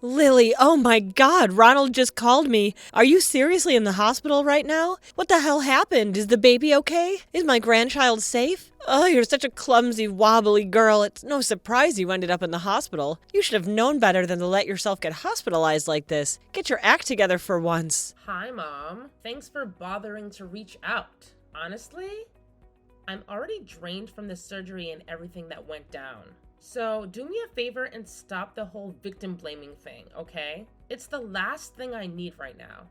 Lily, oh my God, Ronald just called me. Are you seriously in the hospital right now? What the hell happened? Is the baby okay? Is my grandchild safe? Oh, you're such a clumsy, wobbly girl. It's no surprise you ended up in the hospital. You should have known better than to let yourself get hospitalized like this. Get your act together for once. Hi, Mom. Thanks for bothering to reach out. Honestly, I'm already drained from the surgery and everything that went down. So do me a favor and stop the whole victim blaming thing, okay? It's the last thing I need right now.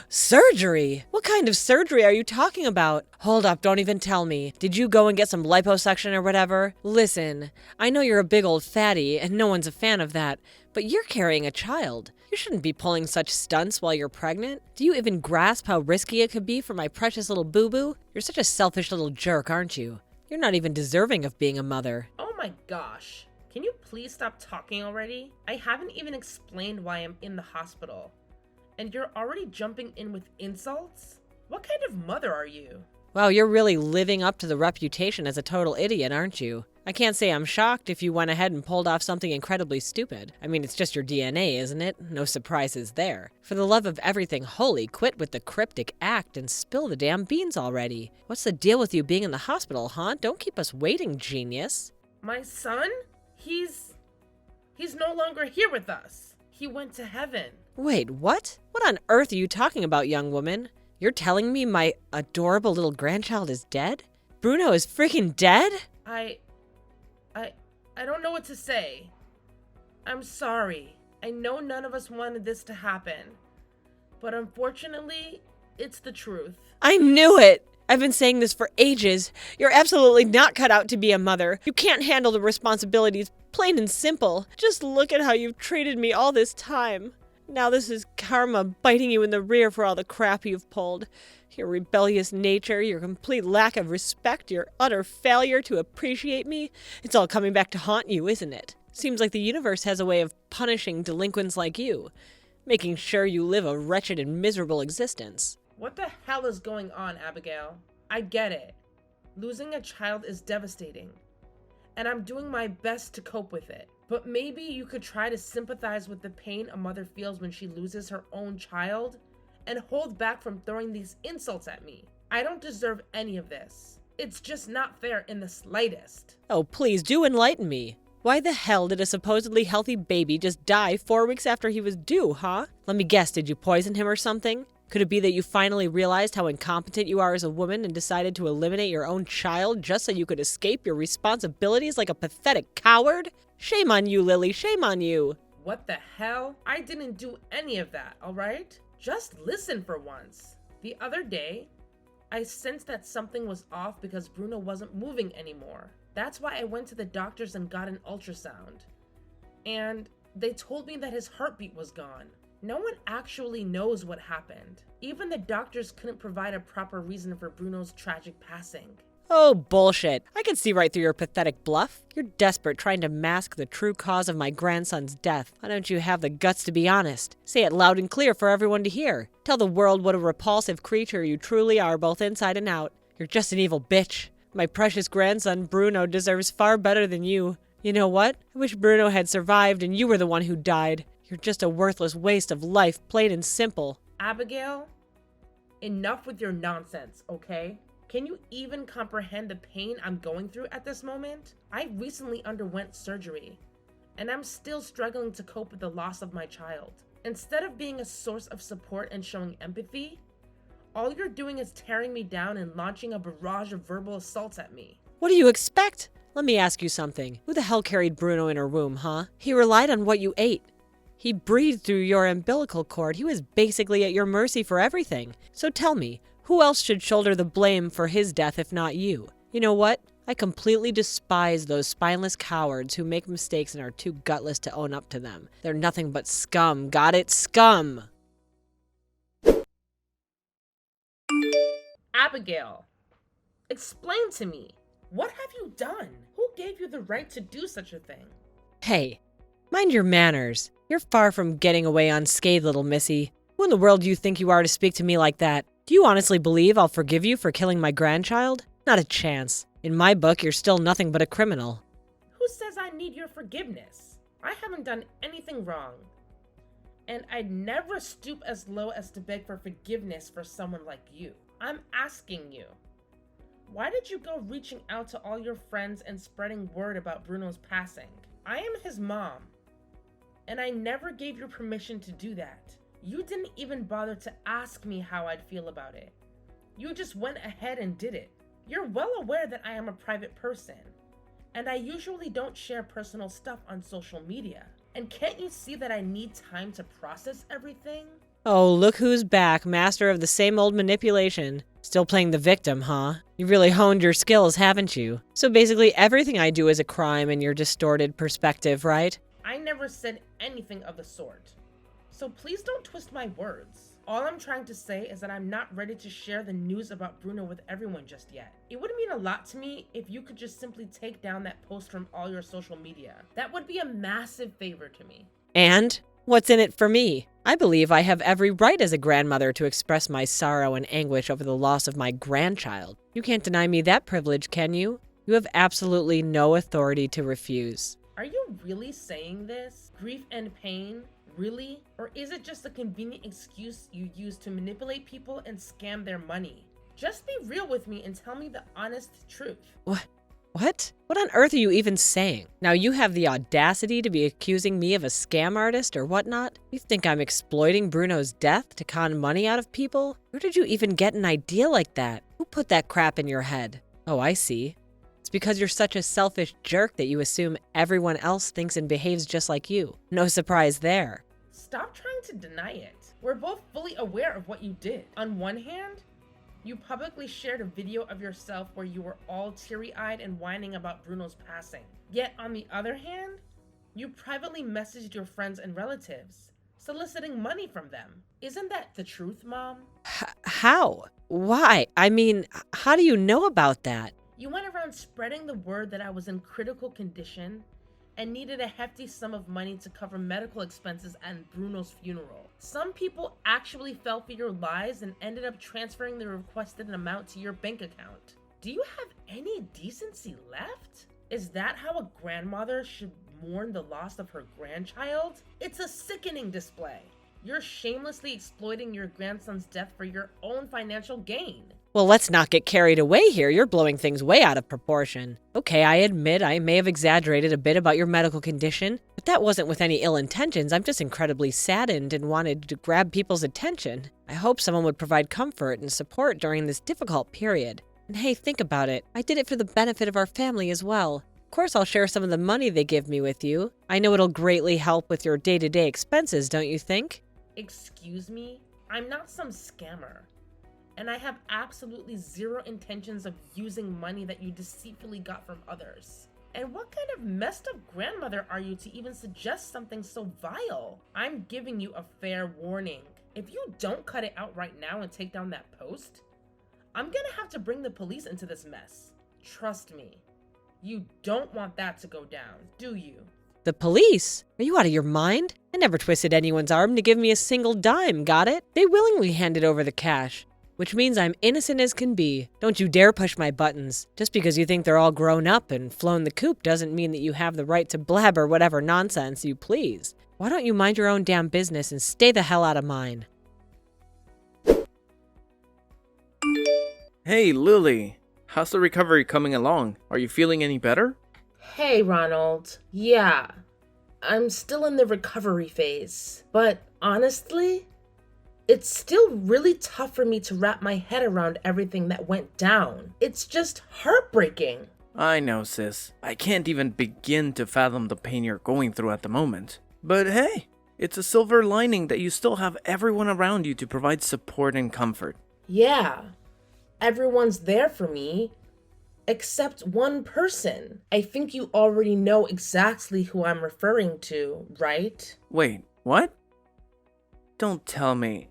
Surgery? What kind of surgery are you talking about? Hold up, don't even tell me. Did you go and get some liposuction or whatever? Listen, I know you're a big old fatty and no one's a fan of that, but you're carrying a child. You shouldn't be pulling such stunts while you're pregnant. Do you even grasp how risky it could be for my precious little boo-boo? You're such a selfish little jerk, aren't you? You're not even deserving of being a mother. Oh my gosh. Can you please stop talking already? I haven't even explained why I'm in the hospital. And you're already jumping in with insults? What kind of mother are you? Wow, you're really living up to the reputation as a total idiot, aren't you? I can't say I'm shocked if you went ahead and pulled off something incredibly stupid. I mean, it's just your DNA, isn't it? No surprises there. For the love of everything holy, quit with the cryptic act and spill the damn beans already. What's the deal with you being in the hospital, huh? Don't keep us waiting, genius. My son? He's no longer here with us. He went to heaven. Wait, what? What on earth are you talking about, young woman? You're telling me my adorable little grandchild is dead? Bruno is freaking dead? I don't know what to say. I'm sorry. I know none of us wanted this to happen. But unfortunately, it's the truth. I knew it! I've been saying this for ages. You're absolutely not cut out to be a mother. You can't handle the responsibilities, plain and simple. Just look at how you've treated me all this time. Now this is karma biting you in the rear for all the crap you've pulled. Your rebellious nature, your complete lack of respect, your utter failure to appreciate me. It's all coming back to haunt you, isn't it? Seems like the universe has a way of punishing delinquents like you, making sure you live a wretched and miserable existence. What the hell is going on, Abigail? I get it. Losing a child is devastating, and I'm doing my best to cope with it. But maybe you could try to sympathize with the pain a mother feels when she loses her own child and hold back from throwing these insults at me. I don't deserve any of this. It's just not fair in the slightest. Oh, please do enlighten me. Why the hell did a supposedly healthy baby just die 4 weeks after he was due, huh? Let me guess, did you poison him or something? Could it be that you finally realized how incompetent you are as a woman and decided to eliminate your own child just so you could escape your responsibilities like a pathetic coward? Shame on you, Lily, shame on you. What the hell? I didn't do any of that, alright? Just listen for once. The other day, I sensed that something was off because Bruno wasn't moving anymore. That's why I went to the doctors and got an ultrasound. And they told me that his heartbeat was gone. No one actually knows what happened. Even the doctors couldn't provide a proper reason for Bruno's tragic passing. Oh, bullshit. I can see right through your pathetic bluff. You're desperate trying to mask the true cause of my grandson's death. Why don't you have the guts to be honest? Say it loud and clear for everyone to hear. Tell the world what a repulsive creature you truly are, both inside and out. You're just an evil bitch. My precious grandson, Bruno, deserves far better than you. You know what? I wish Bruno had survived and you were the one who died. You're just a worthless waste of life, plain and simple. Abigail, enough with your nonsense, okay? Can you even comprehend the pain I'm going through at this moment? I recently underwent surgery, and I'm still struggling to cope with the loss of my child. Instead of being a source of support and showing empathy, all you're doing is tearing me down and launching a barrage of verbal assaults at me. What do you expect? Let me ask you something. Who the hell carried Bruno in her womb, huh? He relied on what you ate. He breathed through your umbilical cord. He was basically at your mercy for everything. So tell me, who else should shoulder the blame for his death if not you? You know what? I completely despise those spineless cowards who make mistakes and are too gutless to own up to them. They're nothing but scum. Got it? Scum! Abigail, explain to me. What have you done? Who gave you the right to do such a thing? Hey, mind your manners. You're far from getting away unscathed, little missy. Who in the world do you think you are to speak to me like that? Do you honestly believe I'll forgive you for killing my grandchild? Not a chance. In my book, you're still nothing but a criminal. Who says I need your forgiveness? I haven't done anything wrong. And I'd never stoop as low as to beg for forgiveness for someone like you. I'm asking you, why did you go reaching out to all your friends and spreading word about Bruno's passing? I am his mom, and I never gave you permission to do that. You didn't even bother to ask me how I'd feel about it. You just went ahead and did it. You're well aware that I am a private person, and I usually don't share personal stuff on social media. And can't you see that I need time to process everything? Oh, look who's back, master of the same old manipulation. Still playing the victim, huh? You really honed your skills, haven't you? So basically everything I do is a crime in your distorted perspective, right? I never said anything of the sort. So please don't twist my words. All I'm trying to say is that I'm not ready to share the news about Bruno with everyone just yet. It would mean a lot to me if you could just simply take down that post from all your social media. That would be a massive favor to me. And what's in it for me? I believe I have every right as a grandmother to express my sorrow and anguish over the loss of my grandchild. You can't deny me that privilege, can you? You have absolutely no authority to refuse. Are you really saying this? Grief and pain? Really? Or is it just a convenient excuse you use to manipulate people and scam their money? Just be real with me and tell me the honest truth. What? What on earth are you even saying? Now you have the audacity to be accusing me of a scam artist or whatnot? You think I'm exploiting Bruno's death to con money out of people? Where did you even get an idea like that? Who put that crap in your head? Oh, I see. It's because you're such a selfish jerk that you assume everyone else thinks and behaves just like you. No surprise there. Stop trying to deny it. We're both fully aware of what you did. On one hand, you publicly shared a video of yourself where you were all teary-eyed and whining about Bruno's passing. Yet on the other hand, you privately messaged your friends and relatives, soliciting money from them. Isn't that the truth, Mom? How? Why? I mean, how do you know about that? You went around spreading the word that I was in critical condition and needed a hefty sum of money to cover medical expenses and Bruno's funeral. Some people actually fell for your lies and ended up transferring the requested amount to your bank account. Do you have any decency left? Is that how a grandmother should mourn the loss of her grandchild? It's a sickening display. You're shamelessly exploiting your grandson's death for your own financial gain. Well, let's not get carried away here. You're blowing things way out of proportion. Okay, I admit I may have exaggerated a bit about your medical condition, but that wasn't with any ill intentions. I'm just incredibly saddened and wanted to grab people's attention. I hope someone would provide comfort and support during this difficult period. And hey, think about it. I did it for the benefit of our family as well. Of course, I'll share some of the money they give me with you. I know it'll greatly help with your day-to-day expenses, don't you think? Excuse me? I'm not some scammer. And I have absolutely zero intentions of using money that you deceitfully got from others. And what kind of messed up grandmother are you to even suggest something so vile? I'm giving you a fair warning. If you don't cut it out right now and take down that post, I'm gonna have to bring the police into this mess. Trust me. You don't want that to go down, do you? The police? Are you out of your mind? I never twisted anyone's arm to give me a single dime, got it? They willingly handed over the cash. Which means I'm innocent as can be. Don't you dare push my buttons. Just because you think they're all grown up and flown the coop doesn't mean that you have the right to blabber whatever nonsense you please. Why don't you mind your own damn business and stay the hell out of mine? Hey, Lily. How's the recovery coming along? Are you feeling any better? Hey, Ronald. Yeah, I'm still in the recovery phase. But honestly, it's still really tough for me to wrap my head around everything that went down. It's just heartbreaking. I know, sis. I can't even begin to fathom the pain you're going through at the moment. But hey, it's a silver lining that you still have everyone around you to provide support and comfort. Yeah, everyone's there for me, except one person. I think you already know exactly who I'm referring to, right? Wait, what? Don't tell me.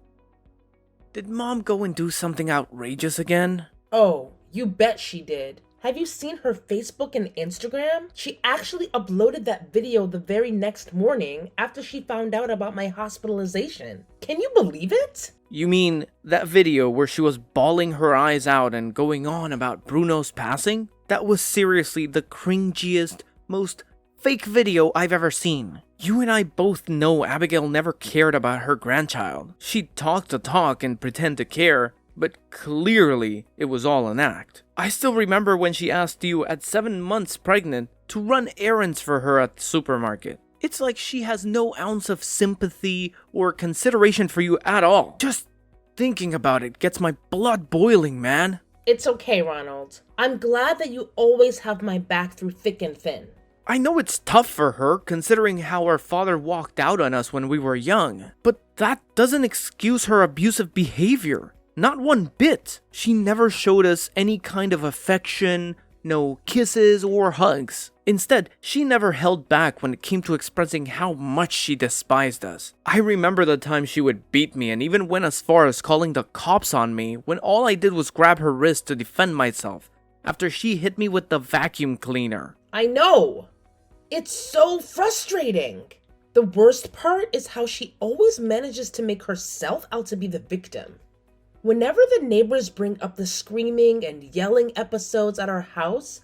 Did Mom go and do something outrageous again? Oh, you bet she did. Have you seen her Facebook and Instagram? She actually uploaded that video the very next morning after she found out about my hospitalization. Can you believe it? You mean that video where she was bawling her eyes out and going on about Bruno's passing? That was seriously the cringiest, most fake video I've ever seen. You and I both know Abigail never cared about her grandchild. She'd talk the talk and pretend to care, but clearly it was all an act. I still remember when she asked you at 7 months pregnant to run errands for her at the supermarket. It's like she has no ounce of sympathy or consideration for you at all. Just thinking about it gets my blood boiling, man. It's okay, Ronald. I'm glad that you always have my back through thick and thin. I know it's tough for her, considering how our father walked out on us when we were young, but that doesn't excuse her abusive behavior. Not one bit. She never showed us any kind of affection, no kisses or hugs. Instead, she never held back when it came to expressing how much she despised us. I remember the time she would beat me and even went as far as calling the cops on me when all I did was grab her wrist to defend myself after she hit me with the vacuum cleaner. I know! It's so frustrating! The worst part is how she always manages to make herself out to be the victim. Whenever the neighbors bring up the screaming and yelling episodes at our house,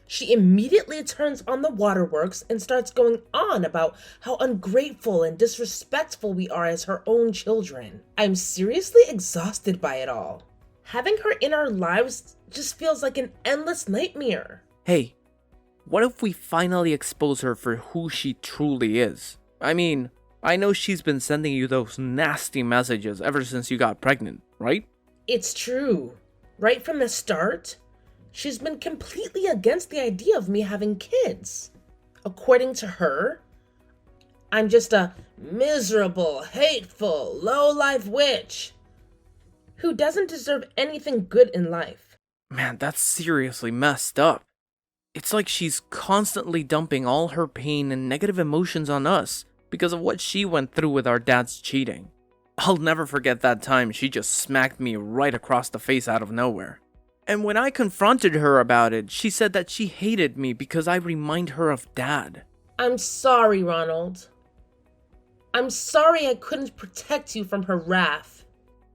she immediately turns on the waterworks and starts going on about how ungrateful and disrespectful we are as her own children. I'm seriously exhausted by it all. Having her in our lives just feels like an endless nightmare. Hey, what if we finally expose her for who she truly is? I mean, I know she's been sending you those nasty messages ever since you got pregnant, right? It's true. Right from the start, she's been completely against the idea of me having kids. According to her, I'm just a miserable, hateful, low-life witch who doesn't deserve anything good in life. Man, that's seriously messed up. It's like she's constantly dumping all her pain and negative emotions on us because of what she went through with our dad's cheating. I'll never forget that time she just smacked me right across the face out of nowhere. And when I confronted her about it, she said that she hated me because I remind her of Dad. I'm sorry, Ronald. I'm sorry I couldn't protect you from her wrath.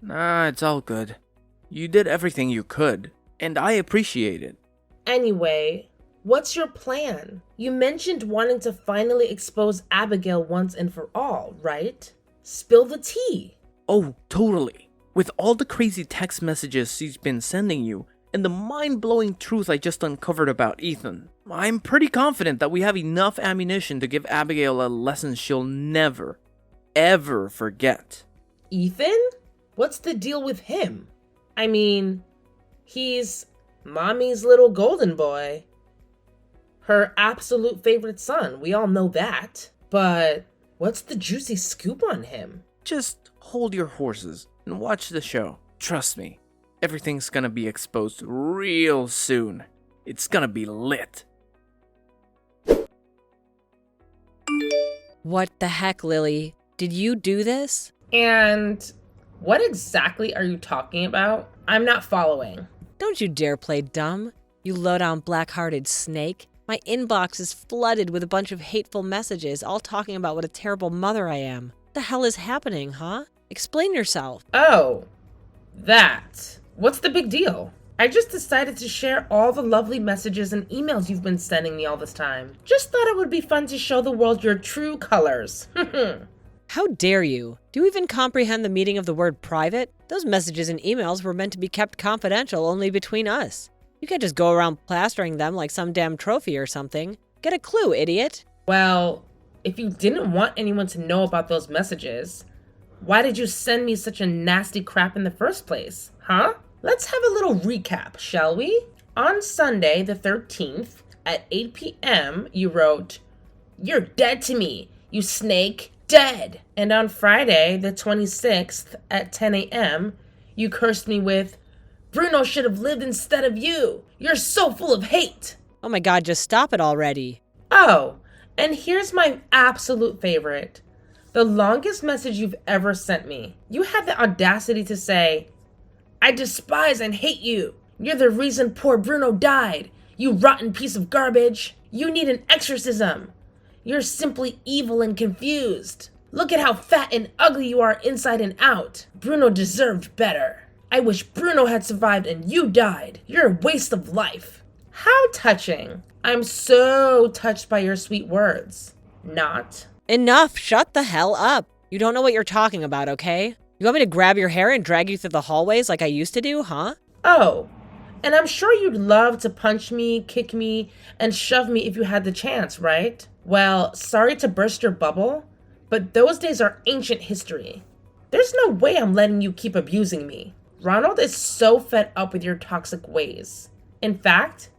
Nah, it's all good. You did everything you could, and I appreciate it. Anyway, what's your plan? You mentioned wanting to finally expose Abigail once and for all, right? Spill the tea. Oh, totally. With all the crazy text messages she's been sending you, and the mind-blowing truth I just uncovered about Ethan, I'm pretty confident that we have enough ammunition to give Abigail a lesson she'll never, ever forget. Ethan? What's the deal with him? I mean, he's Mommy's little golden boy. Her absolute favorite son, we all know that. But what's the juicy scoop on him? Just hold your horses and watch the show. Trust me, everything's gonna be exposed real soon. It's gonna be lit. What the heck, Lily? Did you do this? And what exactly are you talking about? I'm not following. Don't you dare play dumb, you low-down black-hearted snake. My inbox is flooded with a bunch of hateful messages, all talking about what a terrible mother I am. What the hell is happening, huh? Explain yourself. Oh, that. What's the big deal? I just decided to share all the lovely messages and emails you've been sending me all this time. Just thought it would be fun to show the world your true colors. How dare you? Do you even comprehend the meaning of the word private? Those messages and emails were meant to be kept confidential only between us. You can't just go around plastering them like some damn trophy or something. Get a clue, idiot. Well, if you didn't want anyone to know about those messages, why did you send me such a nasty crap in the first place, huh? Let's have a little recap, shall we? On Sunday, the 13th, at 8 p.m., you wrote, "You're dead to me, you snake, dead." And on Friday, the 26th, at 10 a.m., you cursed me with, "Bruno should have lived instead of you. You're so full of hate." Oh my god, just stop it already. Oh, and here's my absolute favorite. The longest message you've ever sent me. You had the audacity to say, "I despise and hate you. You're the reason poor Bruno died. You rotten piece of garbage. You need an exorcism. You're simply evil and confused. Look at how fat and ugly you are inside and out. Bruno deserved better. I wish Bruno had survived and you died. You're a waste of life." How touching. I'm so touched by your sweet words. Not. Enough! Shut the hell up! You don't know what you're talking about, okay? You want me to grab your hair and drag you through the hallways like I used to do, huh? Oh, and I'm sure you'd love to punch me, kick me, and shove me if you had the chance, right? Well, sorry to burst your bubble, but those days are ancient history. There's no way I'm letting you keep abusing me. Ronald is so fed up with your toxic ways. In fact,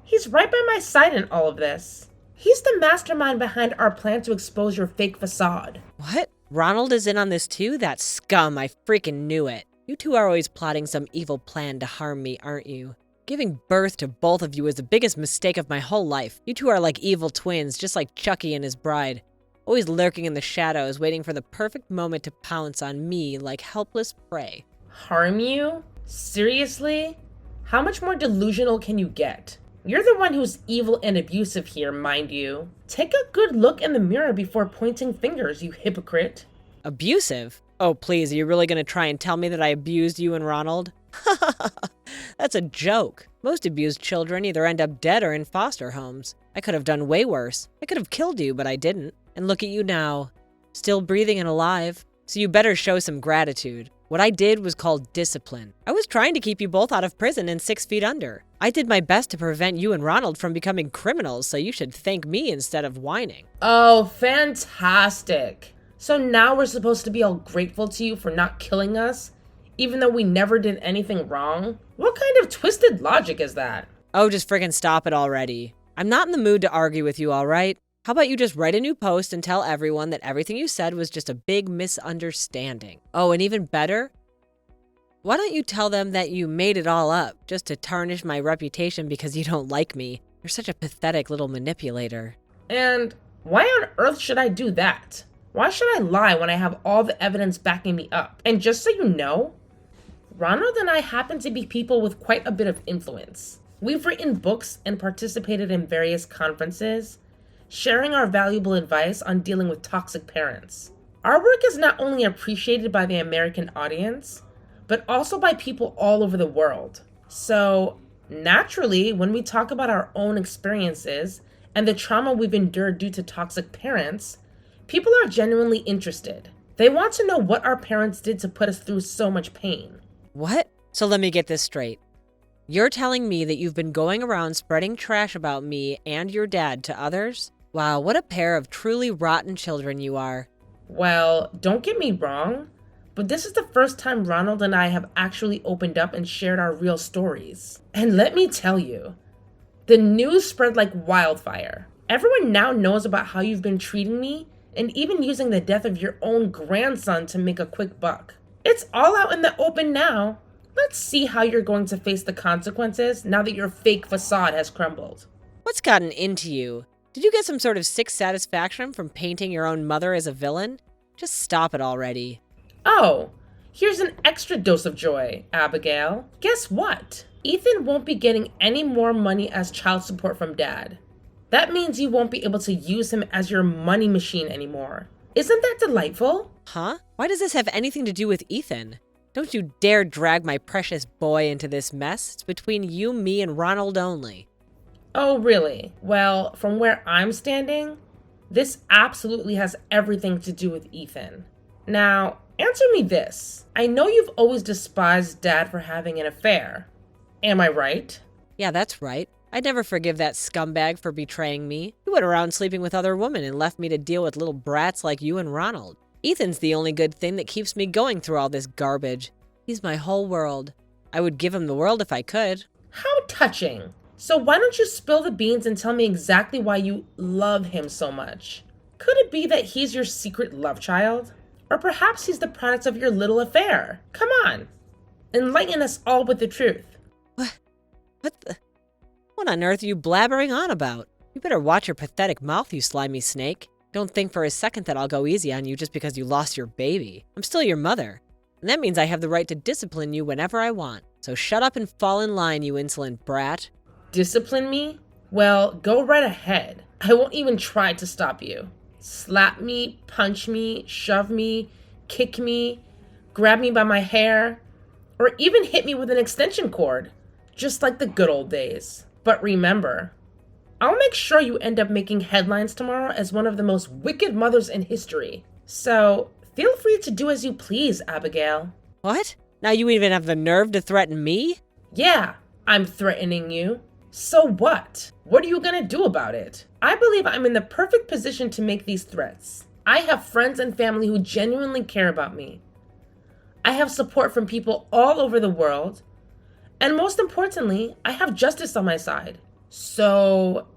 he's right by my side in all of this. He's the mastermind behind our plan to expose your fake facade. What? Ronald is in on this too? That scum, I freaking knew it. You two are always plotting some evil plan to harm me, aren't you? Giving birth to both of you is the biggest mistake of my whole life. You two are like evil twins, just like Chucky and his bride. Always lurking in the shadows, waiting for the perfect moment to pounce on me like helpless prey. Harm you? Seriously? How much more delusional can you get? You're the one who's evil and abusive here, mind you. Take a good look in the mirror before pointing fingers, you hypocrite. Abusive? Oh, please, are you really going to try and tell me that I abused you and Ronald? That's a joke. Most abused children either end up dead or in foster homes. I could have done way worse. I could have killed you, but I didn't. And look at you now. Still breathing and alive. So you better show some gratitude. What I did was called discipline. I was trying to keep you both out of prison and 6 feet under. I did my best to prevent you and Ronald from becoming criminals, so you should thank me instead of whining. Oh, fantastic. So now we're supposed to be all grateful to you for not killing us, even though we never did anything wrong? What kind of twisted logic is that? Oh, just friggin' stop it already. I'm not in the mood to argue with you, alright? How about you just write a new post and tell everyone that everything you said was just a big misunderstanding? Oh, and even better, why don't you tell them that you made it all up just to tarnish my reputation because you don't like me? You're such a pathetic little manipulator. And why on earth should I do that? Why should I lie when I have all the evidence backing me up? And just so you know, Ronald and I happen to be people with quite a bit of influence. We've written books and participated in various conferences, sharing our valuable advice on dealing with toxic parents. Our work is not only appreciated by the American audience, but also by people all over the world. So, naturally, when we talk about our own experiences and the trauma we've endured due to toxic parents, people are genuinely interested. They want to know what our parents did to put us through so much pain. What? So let me get this straight. You're telling me that you've been going around spreading trash about me and your dad to others? Wow, what a pair of truly rotten children you are. Well, don't get me wrong, but this is the first time Ronald and I have actually opened up and shared our real stories. And let me tell you, the news spread like wildfire. Everyone now knows about how you've been treating me and even using the death of your own grandson to make a quick buck. It's all out in the open now. Let's see how you're going to face the consequences now that your fake facade has crumbled. What's gotten into you? Did you get some sort of sick satisfaction from painting your own mother as a villain? Just stop it already. Oh, here's an extra dose of joy, Abigail. Guess what? Ethan won't be getting any more money as child support from Dad. That means you won't be able to use him as your money machine anymore. Isn't that delightful? Huh? Why does this have anything to do with Ethan? Don't you dare drag my precious boy into this mess. It's between you, me, and Ronald only. Oh, really? Well, from where I'm standing, this absolutely has everything to do with Ethan. Now, answer me this. I know you've always despised Dad for having an affair. Am I right? Yeah, that's right. I'd never forgive that scumbag for betraying me. He went around sleeping with other women and left me to deal with little brats like you and Ronald. Ethan's the only good thing that keeps me going through all this garbage. He's my whole world. I would give him the world if I could. How touching. So why don't you spill the beans and tell me exactly why you love him so much? Could it be that he's your secret love child? Or perhaps he's the product of your little affair? Come on. Enlighten us all with the truth. What on earth are you blabbering on about? You better watch your pathetic mouth, you slimy snake. Don't think for a second that I'll go easy on you just because you lost your baby. I'm still your mother. And that means I have the right to discipline you whenever I want. So shut up and fall in line, you insolent brat. Discipline me? Well, go right ahead. I won't even try to stop you. Slap me, punch me, shove me, kick me, grab me by my hair, or even hit me with an extension cord, just like the good old days. But remember, I'll make sure you end up making headlines tomorrow as one of the most wicked mothers in history. So, feel free to do as you please, Abigail. What? Now you even have the nerve to threaten me? Yeah, I'm threatening you. So what? What are you gonna do about it? I believe I'm in the perfect position to make these threats. I have friends and family who genuinely care about me. I have support from people all over the world. And most importantly, I have justice on my side. So,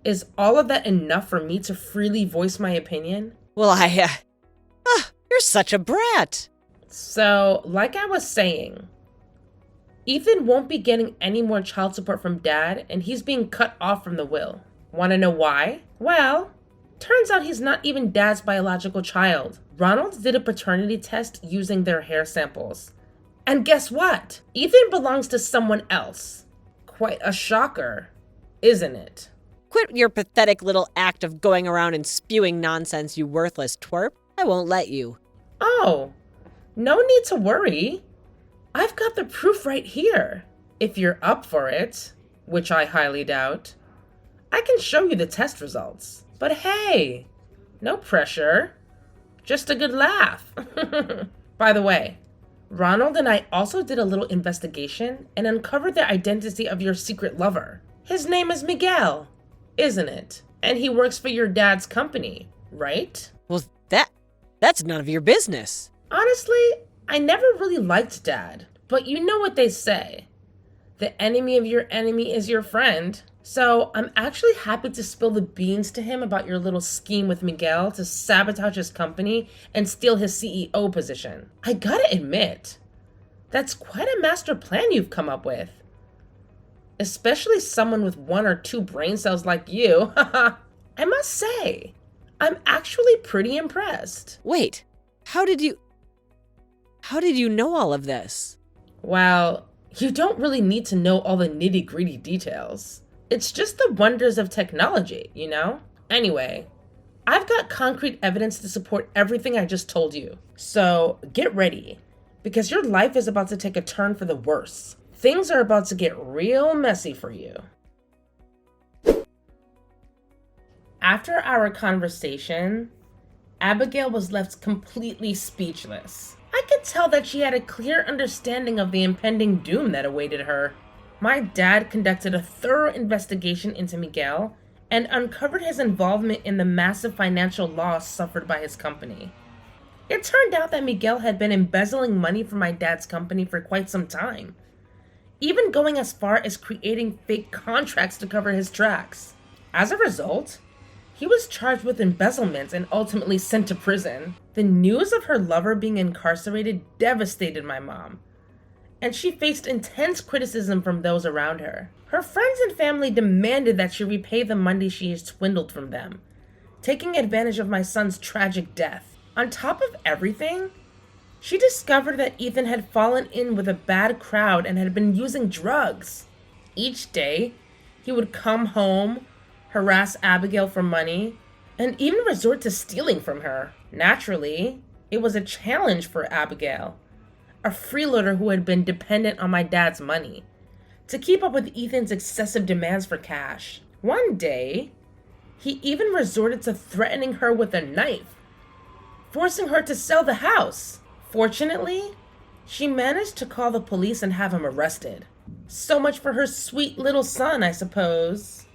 is all of that enough for me to freely voice my opinion? Well, you're such a brat. So, like I was saying, Ethan won't be getting any more child support from Dad, and he's being cut off from the will. Want to know why? Well, turns out he's not even Dad's biological child. Ronald did a paternity test using their hair samples. And guess what? Ethan belongs to someone else. Quite a shocker, isn't it? Quit your pathetic little act of going around and spewing nonsense, you worthless twerp. I won't let you. Oh, no need to worry. I've got the proof right here. If you're up for it, which I highly doubt, I can show you the test results. But hey, no pressure. Just a good laugh. By the way, Ronald and I also did a little investigation and uncovered the identity of your secret lover. His name is Miguel, isn't it? And he works for your dad's company, right? Well, that's none of your business. Honestly, I never really liked Dad, but you know what they say. The enemy of your enemy is your friend. So I'm actually happy to spill the beans to him about your little scheme with Miguel to sabotage his company and steal his CEO position. I gotta admit, that's quite a master plan you've come up with. Especially someone with 1 or 2 brain cells like you. I must say, I'm actually pretty impressed. Wait, how did you know all of this? Well, you don't really need to know all the nitty-gritty details. It's just the wonders of technology, you know? Anyway, I've got concrete evidence to support everything I just told you. So get ready, because your life is about to take a turn for the worse. Things are about to get real messy for you. After our conversation, Abigail was left completely speechless. I could tell that she had a clear understanding of the impending doom that awaited her. My dad conducted a thorough investigation into Miguel and uncovered his involvement in the massive financial loss suffered by his company. It turned out that Miguel had been embezzling money from my dad's company for quite some time, even going as far as creating fake contracts to cover his tracks. As a result, he was charged with embezzlement and ultimately sent to prison. The news of her lover being incarcerated devastated my mom, and she faced intense criticism from those around her. Her friends and family demanded that she repay the money she had swindled from them, taking advantage of my son's tragic death. On top of everything, she discovered that Ethan had fallen in with a bad crowd and had been using drugs. Each day, he would come home, harass Abigail for money, and even resort to stealing from her. Naturally, it was a challenge for Abigail, a freeloader who had been dependent on my dad's money, to keep up with Ethan's excessive demands for cash. One day, he even resorted to threatening her with a knife, forcing her to sell the house. Fortunately, she managed to call the police and have him arrested. So much for her sweet little son, I suppose.